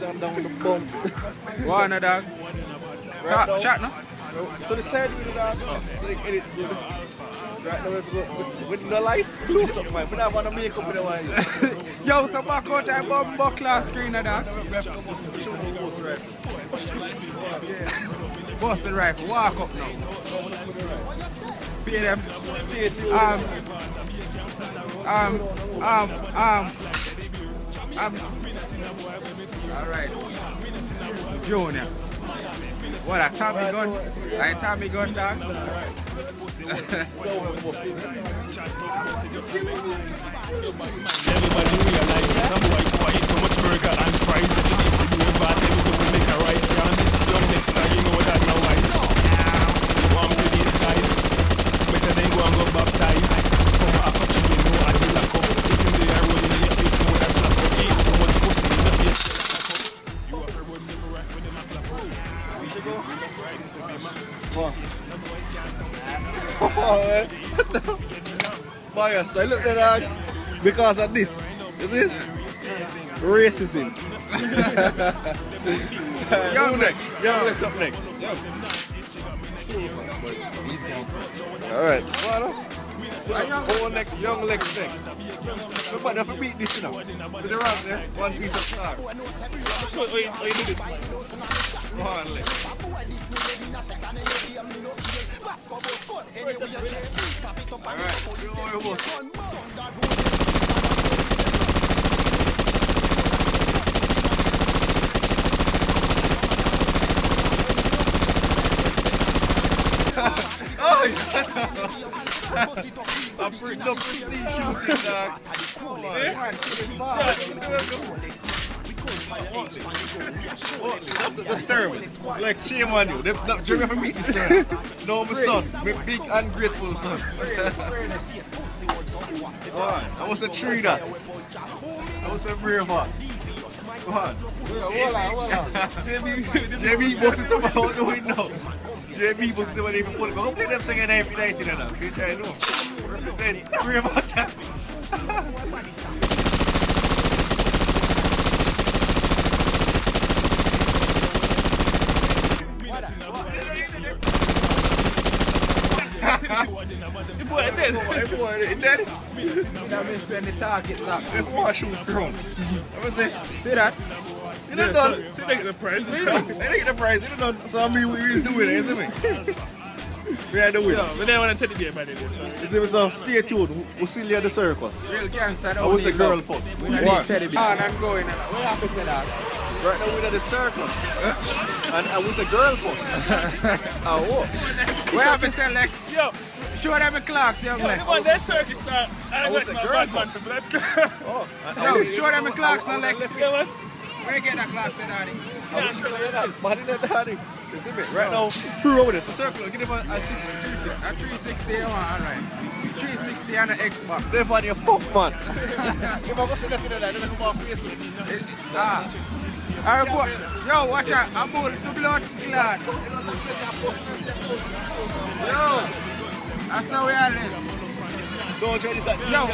and down with the bump. One dog. Right now, Shot no? to the side with the dog. So they edit good. Right now, with the light, close up, man. We don't want to make up with the wine. Yo, so back out that bomb buckler screen of that. Busted rifle, walk up now. Pay them. Alright. Junior. What a Tommy gun? I Tommy gun dog. Everybody realize that I'm white quiet, too much burger and fries. If it is to be over, then we will make a rice. Yeah, and this young next time, you know that now wise. Warm to these guys. Better than go and go baptize. Come back up, you know, I will lock up. If you be a rolling in your face, you know that's slap up. Eat too much pussy in the face. You have a road never right for them a clap up. We should go. Bias, I look at that because of this. Is it? Racism. Young next. Young Lex up next. Alright. Young Lex next. But if we beat this, you know, with the round there, one piece of star. So, you do this. Go on, Lex. Alright, you know your boss. I'm pretty no prestige shooting, dog. That's terrible. Like, shame on you. Do you ever meet this son? No, my son. My big ungrateful son. I was a tree that. I was a brave one. Go on. JB bust it up out the window. JB bust it up and even pull it. Go play them singing every night in there. See what I know? Represent. Brave one. You put it in. That means when the target lock. If one shoot thrown. See that? You don't done. See, they get the prize. They get the prize. You don't done. So I mean, we is doing it, isn't it? We are doing it. No, we don't want to tell you about it. So stay tuned. We'll see you at the circus. Real gangster. I was a girl first. What? On and going. What happened to that? Right now we're at the circus. And I was a girl first. Oh, what happened to Lex? Yo. Show them the clocks, young Lex. Come on, there's circus start. I was a girl first. Yo, show them the clocks now, Lex. Let's go, man. Where you get that clocks, Daddy? Yeah, sure, yeah. But I didn't daddy. You see me? Right now, through over this. The circle. Give him a 60, 360. A 360, you want, alright. 360 on the Xbox. They're funny, a fuck man. If I go see that in there, then I come off face. Alright, boy. Yo, watch out. I'm going to blood clot. Yo, that's how we are living. Don't try this at Yo,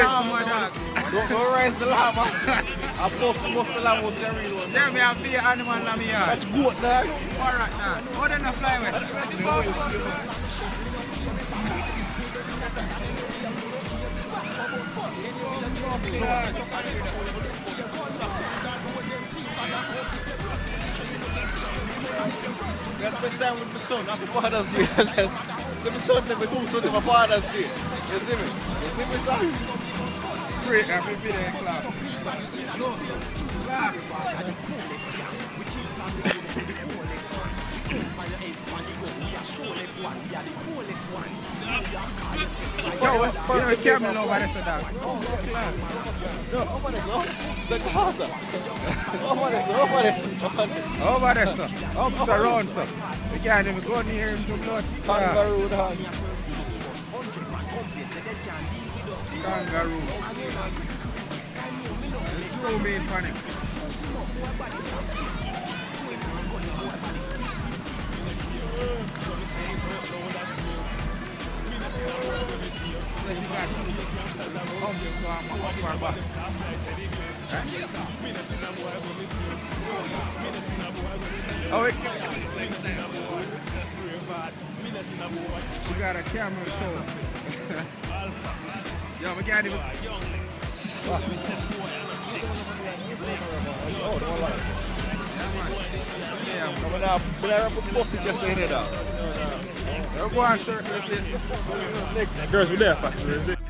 come on, dog. Don't rise the llama. I post the llama with cereal. Tell me I'll be an animal in my yard. That's goat, dog. Alright, now. How did I fly away? I spend time with my son after Father's Day. So my son never do something for Father's Day. You see me? You see me, son? Great, I'm going to be there in class. Yo, what camera over there, dog? No, over there, no. The casa. Over there, sir. Up, surround, sir. We can't even go near him to blood. Kangaroo, dog. Kangaroo. There's no main panic. Oh, it We got a camera show. Yo, we can't even. Yeah, I'm coming out. But I put bossy just saying it out. Go on, circus. Next, girls, we're there fast.